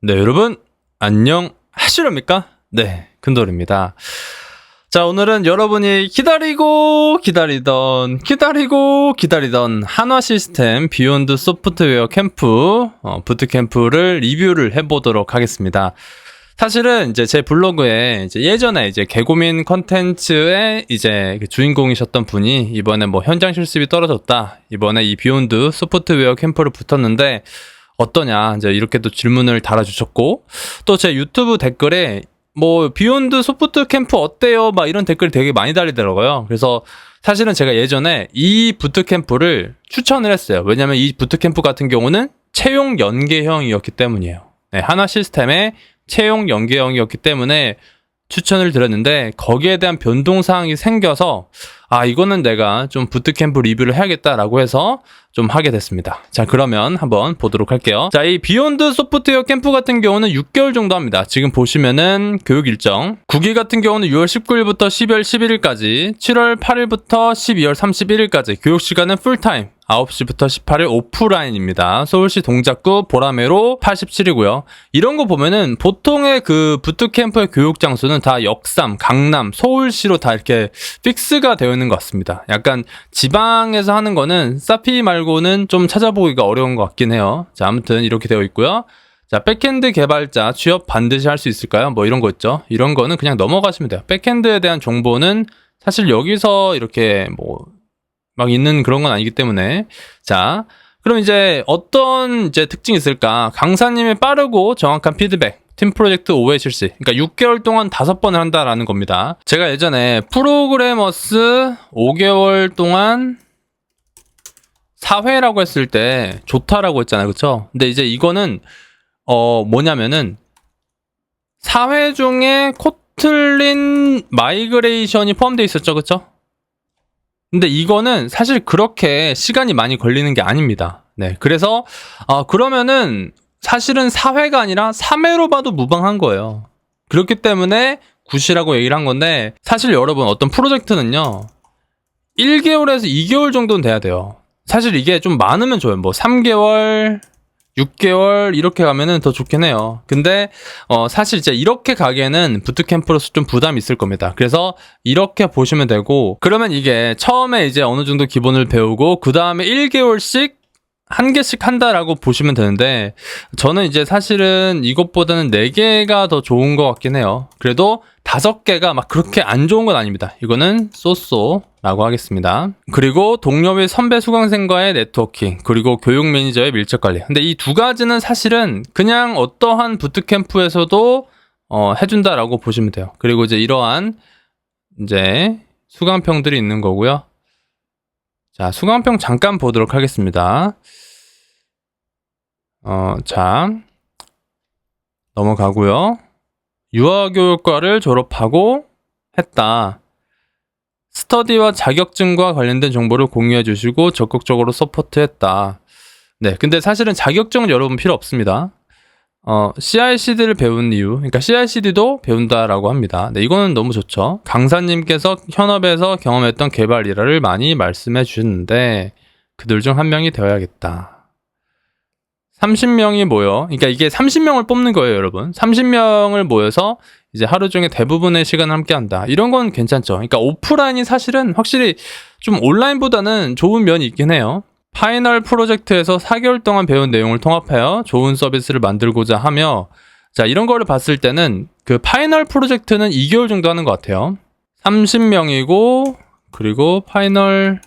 네, 여러분, 안녕하시렵니까? 네, 근돌입니다. 자, 오늘은 여러분이 기다리던 한화 시스템 비욘드 소프트웨어 캠프, 부트캠프를 리뷰를 해보도록 하겠습니다. 사실은 이제 제 블로그에 예전에 개고민 컨텐츠의 주인공이셨던 분이 이번에 현장 실습이 떨어졌다. 이번에 이 비욘드 소프트웨어 캠프를 붙었는데, 어떠냐 이렇게 또 질문을 달아주셨고, 또 제 유튜브 댓글에 비욘드 소프트 캠프 어때요? 이런 댓글이 되게 많이 달리더라고요. 그래서 사실은 제가 예전에 이 부트캠프를 추천을 했어요. 왜냐면 이 부트캠프 같은 경우는 채용 연계형이었기 때문이에요. 네, 한화 시스템의 채용 연계형이었기 때문에 추천을 드렸는데, 거기에 대한 변동사항이 생겨서 이거는 내가 좀 부트캠프 리뷰를 해야겠다라고 해서 좀 하게 됐습니다. 자, 그러면 한번 보도록 할게요. 자, 이 비욘드 소프트웨어 캠프 같은 경우는 6개월 정도 합니다. 지금 보시면은 교육 일정 9기 같은 경우는 6월 19일부터 12월 11일까지, 7월 8일부터 12월 31일까지, 교육 시간은 풀타임 9시부터 18일 오프라인입니다. 서울시 동작구 보라매로 87이고요. 이런 거 보면은 보통의 그 부트캠프의 교육 장소는 다 역삼, 강남, 서울시로 다 이렇게 픽스가 되어 있는 것 같습니다. 약간 지방에서 하는 거는 사피 말고는 좀 찾아보기가 어려운 것 같긴 해요. 자, 아무튼 이렇게 되어 있고요. 자, 백핸드 개발자 취업 반드시 할 수 있을까요? 이런 거 있죠. 이런 거는 그냥 넘어가시면 돼요. 백핸드에 대한 정보는 사실 여기서 이렇게 있는 그런 건 아니기 때문에. 자, 그럼 어떤 특징이 있을까? 강사님의 빠르고 정확한 피드백, 팀 프로젝트 5회 실시. 그러니까 6개월 동안 5번을 한다라는 겁니다. 제가 예전에 프로그래머스 5개월 동안 4회라고 했을 때 좋다라고 했잖아요. 그쵸? 근데 이거는 뭐냐면은 4회 중에 코틀린 마이그레이션이 포함되어 있었죠. 그쵸? 근데 이거는 사실 그렇게 시간이 많이 걸리는 게 아닙니다. 네. 그래서, 그러면은 사실은 4회가 아니라 3회로 봐도 무방한 거예요. 그렇기 때문에 굿이라고 얘기를 한 건데, 사실 여러분 어떤 프로젝트는요, 1개월에서 2개월 정도는 돼야 돼요. 사실 이게 좀 많으면 좋아요. 3개월, 6개월 이렇게 가면은 더 좋긴 해요. 근데 사실 이렇게 가기에는 부트캠프로서 좀 부담이 있을 겁니다. 그래서 이렇게 보시면 되고, 그러면 이게 처음에 어느 정도 기본을 배우고 그 다음에 1개월씩 한 개씩 한다라고 보시면 되는데, 저는 사실은 이것보다는 4개가 더 좋은 것 같긴 해요. 그래도 5개가 그렇게 안 좋은 건 아닙니다. 이거는 쏘쏘라고 하겠습니다. 그리고 동료 및 선배 수강생과의 네트워킹, 그리고 교육 매니저의 밀접 관리. 근데 이 두 가지는 사실은 그냥 어떠한 부트캠프에서도 해준다라고 보시면 돼요. 그리고 이러한 수강평들이 있는 거고요. 자, 수강평 잠깐 보도록 하겠습니다. 자, 넘어가고요. 유아교육과를 졸업하고 했다. 스터디와 자격증과 관련된 정보를 공유해 주시고 적극적으로 서포트했다. 네, 근데 사실은 자격증은 여러분 필요 없습니다. CI/CD를 배운 이유, 그러니까 CI/CD도 배운다라고 합니다. 네, 이거는 너무 좋죠. 강사님께서 현업에서 경험했던 개발 일화를 많이 말씀해 주셨는데 그들 중 한 명이 되어야겠다. 30명이 모여, 그러니까 이게 30명을 뽑는 거예요, 여러분. 30명을 모여서 하루 중에 대부분의 시간을 함께 한다. 이런 건 괜찮죠. 그러니까 오프라인이 사실은 확실히 좀 온라인보다는 좋은 면이 있긴 해요. 파이널 프로젝트에서 4개월 동안 배운 내용을 통합하여 좋은 서비스를 만들고자 하며, 자, 이런 거를 봤을 때는 그 파이널 프로젝트는 2개월 정도 하는 것 같아요. 30명이고, 그리고 파이널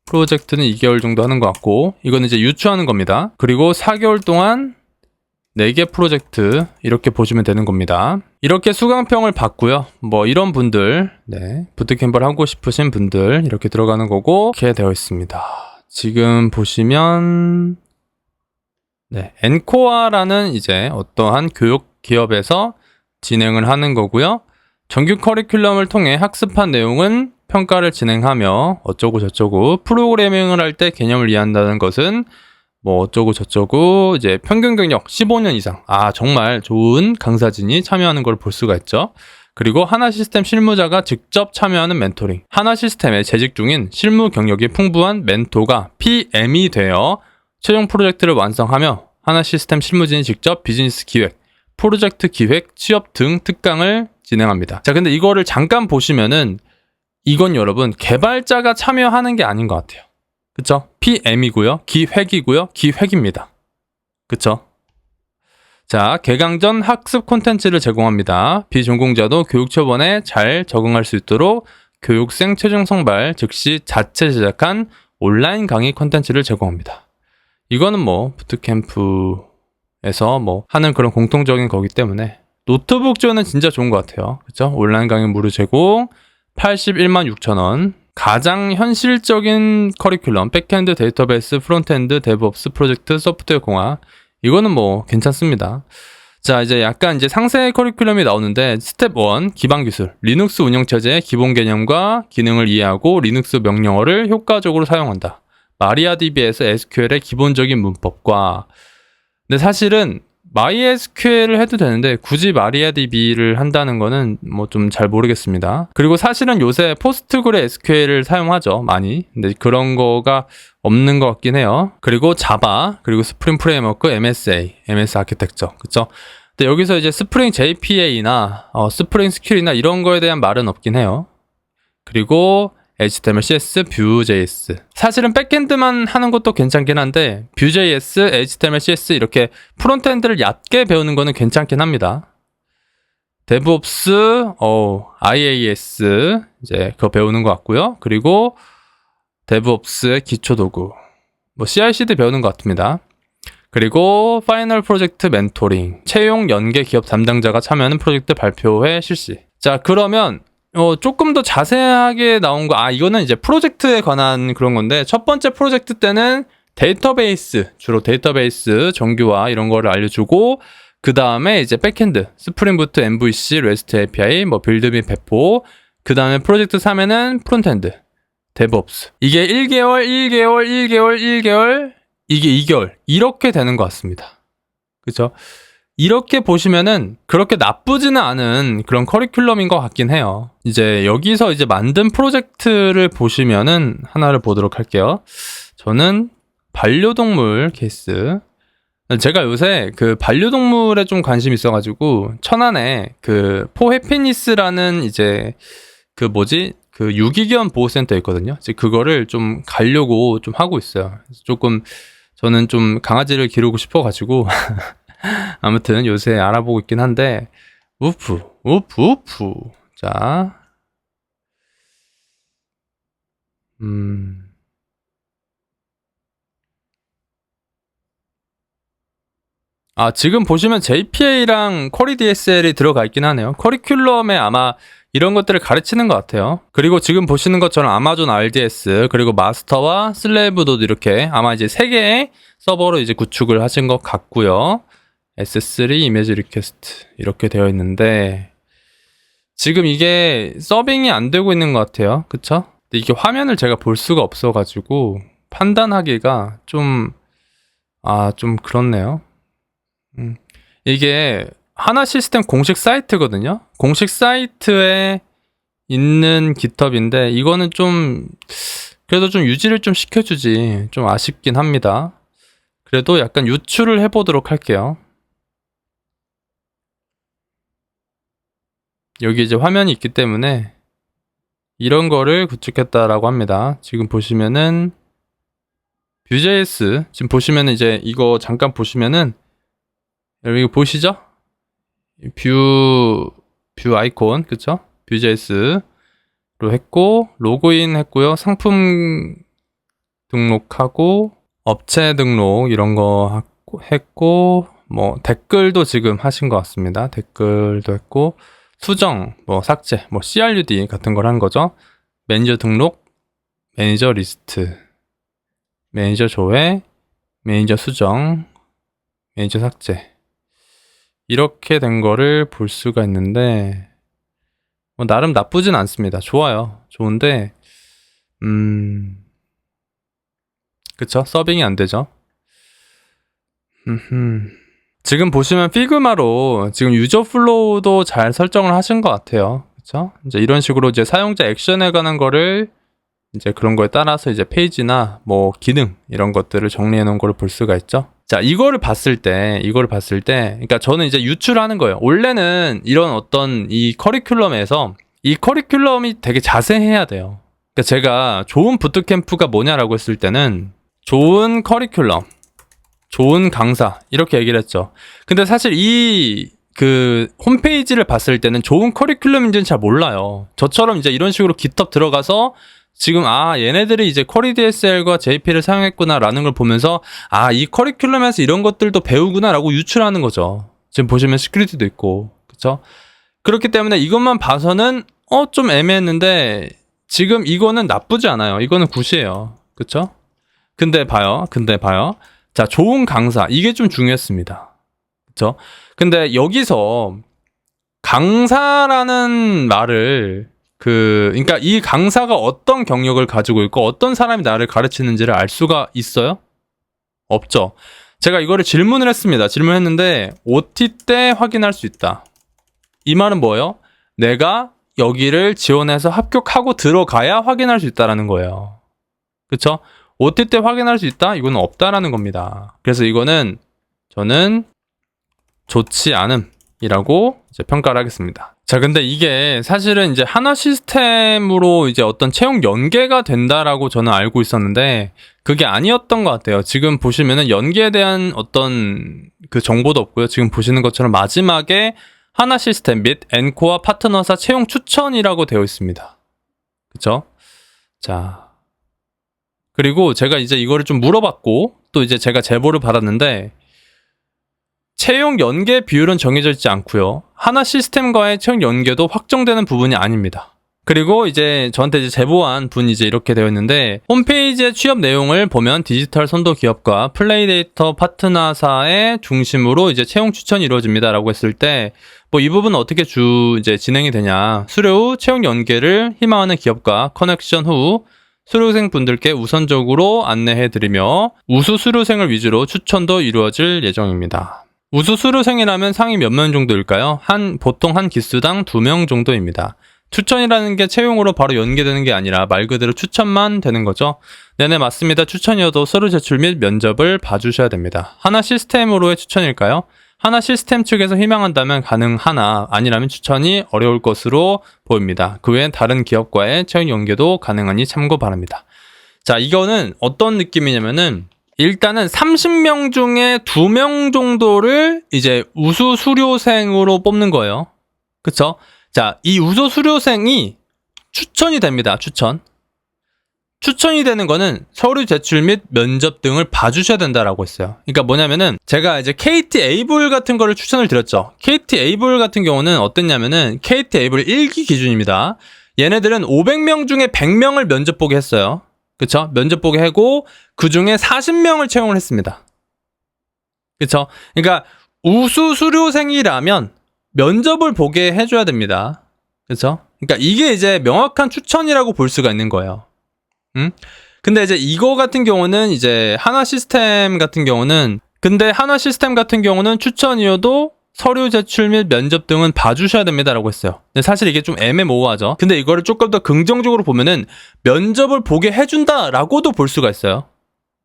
프로젝트는 2개월 정도 하는 것 같고, 이거는 유추하는 겁니다. 그리고 4개월 동안 4개 프로젝트, 이렇게 보시면 되는 겁니다. 이렇게 수강평을 받고요. 이런 분들, 네, 부트캠프를 하고 싶으신 분들 이렇게 들어가는 거고, 이렇게 되어 있습니다. 지금 보시면 네, 엔코아라는 어떠한 교육 기업에서 진행을 하는 거고요. 정규 커리큘럼을 통해 학습한 내용은 평가를 진행하며 어쩌고 저쩌고, 프로그래밍을 할 때 개념을 이해한다는 것은 어쩌고 저쩌고, 평균 경력 15년 이상. 정말 좋은 강사진이 참여하는 걸 볼 수가 있죠. 그리고 하나 시스템 실무자가 직접 참여하는 멘토링. 하나 시스템에 재직 중인 실무 경력이 풍부한 멘토가 PM이 되어 최종 프로젝트를 완성하며 하나 시스템 실무진이 직접 비즈니스 기획, 프로젝트 기획, 취업 등 특강을 진행합니다. 자, 근데 이거를 잠깐 보시면은 이건 여러분 개발자가 참여하는 게 아닌 것 같아요. 그쵸? PM이고요. 기획이고요. 기획입니다. 그쵸? 자, 개강전 학습 콘텐츠를 제공합니다. 비전공자도 교육 초반에 잘 적응할 수 있도록 교육생 최종 선발 즉시 자체 제작한 온라인 강의 콘텐츠를 제공합니다. 이거는 뭐 부트캠프에서 뭐 하는 그런 공통적인 거기 때문에 노트북 지원은 진짜 좋은 것 같아요. 그쵸? 온라인 강의 무료 제공 81만 6천 원. 가장 현실적인 커리큘럼 백엔드, 데이터베이스, 프론트엔드, 데브옵스, 프로젝트, 소프트웨어 공학 이거는 뭐 괜찮습니다. 자, 이제 약간 이제 상세 커리큘럼이 나오는데 스텝 1 기반 기술 리눅스 운영체제의 기본 개념과 기능을 이해하고 리눅스 명령어를 효과적으로 사용한다. 마리아DB에서 SQL의 기본적인 문법과 근데 사실은 MySQL을 해도 되는데 굳이 MariaDB를 한다는 거는 뭐 좀 잘 모르겠습니다. 그리고 사실은 요새 포스트그레 SQL을 사용하죠, 많이. 근데 그런 거가 없는 것 같긴 해요. 그리고 자바, 그리고 스프링 프레임워크, MS 아키텍처, 그쵸? 근데 여기서 이제 스프링 JPA나 스프링 스킬이나 이런 거에 대한 말은 없긴 해요. 그리고 HTML, CSS, Vue.js. 사실은 백엔드만 하는 것도 괜찮긴 한데 Vue.js, HTML, CSS 이렇게 프론트엔드를 얕게 배우는 거는 괜찮긴 합니다. DevOps, IaaS 이제 그거 배우는 것 같고요. 그리고 DevOps의 기초 도구, 뭐 CI/CD 배우는 것 같습니다. 그리고 파이널 프로젝트 멘토링, 채용 연계 기업 담당자가 참여하는 프로젝트 발표회 실시. 자, 그러면 조금 더 자세하게 나온 거, 이거는 이제 프로젝트에 관한 그런 건데, 첫 번째 프로젝트 때는 데이터베이스, 주로 데이터베이스 정규화 이런 거를 알려주고, 그 다음에 이제 백엔드, 스프링부트, MVC, REST API, 뭐 빌드 및 배포, 그 다음에 프로젝트 3에는 프론트엔드, DevOps. 이게 1개월, 1개월, 1개월, 1개월, 이게 2개월. 이렇게 되는 것 같습니다. 그쵸? 이렇게 보시면은 그렇게 나쁘지는 않은 그런 커리큘럼인 것 같긴 해요. 이제 여기서 이제 만든 프로젝트를 보시면은 하나를 보도록 할게요. 저는 반려동물 케이스. 제가 요새 그 반려동물에 좀 관심이 있어가지고 천안에 그 포해피니스라는 이제 그 유기견 보호센터 있거든요. 이제 그거를 좀 가려고 좀 하고 있어요. 조금 저는 좀 강아지를 기르고 싶어가지고 아무튼 요새 알아보고 있긴 한데 우프. 자, 지금 보시면 JPA랑 쿼리 DSL이 들어가 있긴 하네요. 커리큘럼에 아마 이런 것들을 가르치는 것 같아요. 그리고 지금 보시는 것처럼 아마존 RDS 그리고 마스터와 슬레이브도 이렇게 아마 이제 3개의 서버로 이제 구축을 하신 것 같고요. S3 이미지 리퀘스트 이렇게 되어 있는데 지금 이게 서빙이 안 되고 있는 것 같아요. 그쵸? 근데 이게 화면을 제가 볼 수가 없어가지고 판단하기가 좀 그렇네요. 이게 하나 시스템 공식 사이트거든요. 공식 사이트에 있는 깃허브인데 이거는 좀 그래도 좀 유지를 좀 시켜주지 좀 아쉽긴 합니다. 그래도 약간 유출을 해보도록 할게요. 여기 이제 화면이 있기 때문에 이런 거를 구축했다라고 합니다. 지금 보시면은 Vue.js 지금 보시면은 이제 이거 잠깐 보시면은 여기 보시죠? 뷰 아이콘 그쵸? Vue.js로 했고 로그인 했고요. 상품 등록하고 업체 등록 이런 거 했고 뭐 댓글도 지금 하신 것 같습니다. 댓글도 했고 수정, 뭐 삭제, 뭐 CRUD 같은 걸 한 거죠. 매니저 등록, 매니저 리스트, 매니저 조회, 매니저 수정, 매니저 삭제 이렇게 된 거를 볼 수가 있는데 뭐 나름 나쁘진 않습니다. 좋아요. 좋은데 그쵸? 서빙이 안 되죠. 지금 보시면 피그마로 지금 유저 플로우도 잘 설정을 하신 것 같아요. 그쵸? 이제 이런 식으로 이제 사용자 액션에 관한 거를 이제 그런 거에 따라서 이제 페이지나 뭐 기능 이런 것들을 정리해 놓은 거를 볼 수가 있죠. 자, 이거를 봤을 때, 그러니까 저는 이제 유출하는 거예요. 원래는 이런 어떤 이 커리큘럼에서 이 커리큘럼이 되게 자세해야 돼요. 그러니까 제가 좋은 부트캠프가 뭐냐라고 했을 때는 좋은 커리큘럼, 좋은 강사 이렇게 얘기를 했죠. 근데 사실 이 그 홈페이지를 봤을 때는 좋은 커리큘럼인지는 잘 몰라요. 저처럼 이제 이런 식으로 GitHub 들어가서 지금 얘네들이 이제 쿼리 DSL과 JP를 사용했구나라는 걸 보면서 이 커리큘럼에서 이런 것들도 배우구나라고 유출하는 거죠. 지금 보시면 시큐리티도 있고, 그렇죠? 그렇기 때문에 이것만 봐서는 좀 애매했는데 지금 이거는 나쁘지 않아요. 이거는 굿이에요. 그렇죠? 근데 봐요. 자, 좋은 강사 이게 좀 중요했습니다. 그렇죠? 근데 여기서 강사라는 말을 그러니까 이 강사가 어떤 경력을 가지고 있고 어떤 사람이 나를 가르치는지를 알 수가 있어요? 없죠. 제가 이거를 질문을 했습니다. 질문했는데 OT 때 확인할 수 있다. 이 말은 뭐예요? 내가 여기를 지원해서 합격하고 들어가야 확인할 수 있다라는 거예요. 그쵸? OT 때 확인할 수 있다? 이거는 없다라는 겁니다. 그래서 이거는 저는 좋지 않음이라고 이제 평가를 하겠습니다. 자, 근데 이게 사실은 이제 한화 시스템으로 이제 어떤 채용 연계가 된다라고 저는 알고 있었는데 그게 아니었던 것 같아요. 지금 보시면은 연계에 대한 어떤 그 정보도 없고요. 지금 보시는 것처럼 마지막에 한화 시스템 및 엔코어 파트너사 채용 추천이라고 되어 있습니다. 그쵸? 자, 그리고 제가 이제 이거를 좀 물어봤고 또 이제 제가 제보를 받았는데 채용 연계 비율은 정해져 있지 않고요. 한화 시스템과의 채용 연계도 확정되는 부분이 아닙니다. 그리고 이제 저한테 이제 제보한 분이 이제 이렇게 되어 있는데 홈페이지의 취업 내용을 보면 디지털 선도 기업과 플레이데이터 파트너사의 중심으로 이제 채용 추천이 이루어집니다라고 했을 때 뭐 이 부분은 어떻게 이제 진행이 되냐. 수료 후 채용 연계를 희망하는 기업과 커넥션 후 수료생 분들께 우선적으로 안내해드리며 우수 수료생을 위주로 추천도 이루어질 예정입니다. 우수 수료생이라면 상위 몇 명 정도일까요? 보통 한 기수당 2명 정도입니다. 추천이라는 게 채용으로 바로 연계되는 게 아니라 말 그대로 추천만 되는 거죠. 네네, 맞습니다. 추천이어도 서류 제출 및 면접을 봐주셔야 됩니다. 한화 시스템으로의 추천일까요? 한화 시스템 측에서 희망한다면 가능하나 아니라면 추천이 어려울 것으로 보입니다. 그 외엔 다른 기업과의 채용 연계도 가능하니 참고 바랍니다. 자, 이거는 어떤 느낌이냐면은 일단은 30명 중에 2명 정도를 이제 우수 수료생으로 뽑는 거예요. 그쵸? 자, 이 우수 수료생이 추천이 됩니다. 추천이 되는 거는 서류 제출 및 면접 등을 봐주셔야 된다라고 했어요. 그러니까 뭐냐면은 제가 이제 KT 에이블 같은 거를 추천을 드렸죠. KT 에이블 같은 경우는 어땠냐면은 KT 에이블 1기 기준입니다. 얘네들은 500명 중에 100명을 면접 보게 했어요. 그쵸? 면접 보게 하고 그 중에 40명을 채용을 했습니다. 그쵸? 그러니까 우수 수료생이라면 면접을 보게 해줘야 됩니다. 그쵸? 그러니까 이게 이제 명확한 추천이라고 볼 수가 있는 거예요. 근데 이제 이거 같은 경우는 이제 한화 시스템 같은 경우는 추천이어도 서류 제출 및 면접 등은 봐주셔야 됩니다라고 했어요. 근데 사실 이게 좀 애매모호하죠. 근데 이거를 조금 더 긍정적으로 보면은 면접을 보게 해준다라고도 볼 수가 있어요.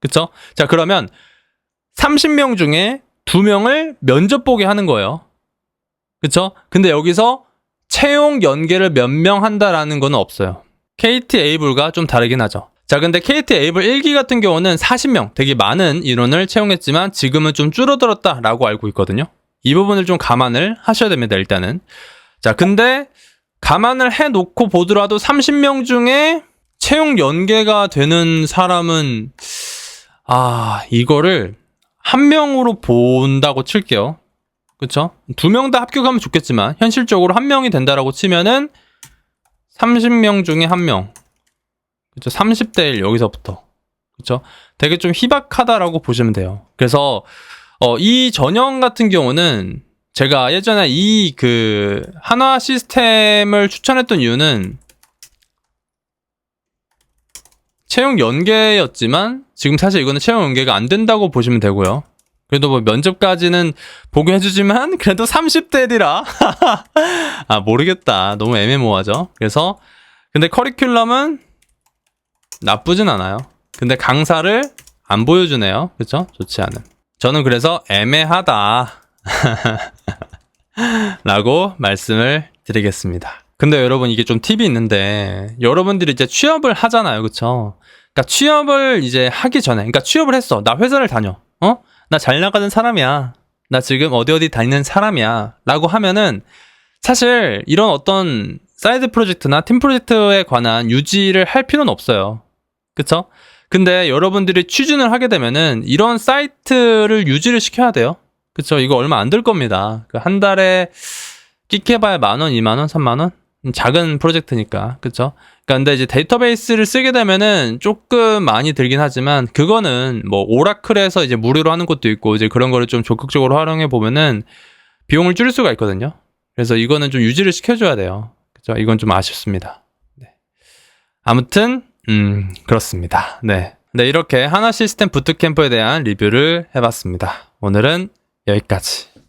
그쵸? 자, 그러면 30명 중에 2명을 면접 보게 하는 거예요. 그쵸? 근데 여기서 채용 연계를 몇 명 한다라는 건 없어요. KT 에이블과 좀 다르긴 하죠. 자, 근데 KT 에이블 1기 같은 경우는 40명, 되게 많은 인원을 채용했지만 지금은 좀 줄어들었다라고 알고 있거든요. 이 부분을 좀 감안을 하셔야 됩니다, 일단은. 자, 근데 감안을 해놓고 보더라도 30명 중에 채용 연계가 되는 사람은 이거를 한 명으로 본다고 칠게요. 그쵸? 2명 다 합격하면 좋겠지만 현실적으로 한 명이 된다라고 치면은 30명 중에 한 명. 그쵸? 30대 1 여기서부터. 그쵸? 되게 좀 희박하다라고 보시면 돼요. 그래서 이 전형 같은 경우는 제가 예전에 이 한화 시스템을 추천했던 이유는 채용 연계였지만 지금 사실 이거는 채용 연계가 안 된다고 보시면 되고요. 그래도 뭐 면접까지는 보게 해주지만 그래도 30대 1이라 모르겠다. 너무 애매모호하죠. 그래서 근데 커리큘럼은 나쁘진 않아요. 근데 강사를 안 보여주네요. 그쵸? 좋지 않은. 저는 그래서 애매하다 라고 말씀을 드리겠습니다. 근데 여러분 이게 좀 팁이 있는데 여러분들이 이제 취업을 하잖아요. 그쵸? 그러니까 취업을 이제 하기 전에 그러니까 취업을 했어. 나 회사를 다녀. 나 잘 나가는 사람이야. 나 지금 어디 다니는 사람이야. 라고 하면은 사실 이런 어떤 사이드 프로젝트나 팀 프로젝트에 관한 유지를 할 필요는 없어요. 그쵸? 근데 여러분들이 취준을 하게 되면은 이런 사이트를 유지를 시켜야 돼요. 그쵸? 이거 얼마 안 들 겁니다. 한 달에 끼케봐야 10,000원, 20,000원, 30,000원? 작은 프로젝트니까. 그쵸? 그러니까 근데 이제 데이터베이스를 쓰게 되면은 조금 많이 들긴 하지만 그거는 뭐 오라클에서 이제 무료로 하는 것도 있고 이제 그런 거를 좀 적극적으로 활용해 보면은 비용을 줄일 수가 있거든요. 그래서 이거는 좀 유지를 시켜줘야 돼요. 그쵸? 이건 좀 아쉽습니다. 네. 아무튼 그렇습니다. 네. 네, 이렇게 하나 시스템 부트캠프에 대한 리뷰를 해봤습니다. 오늘은 여기까지.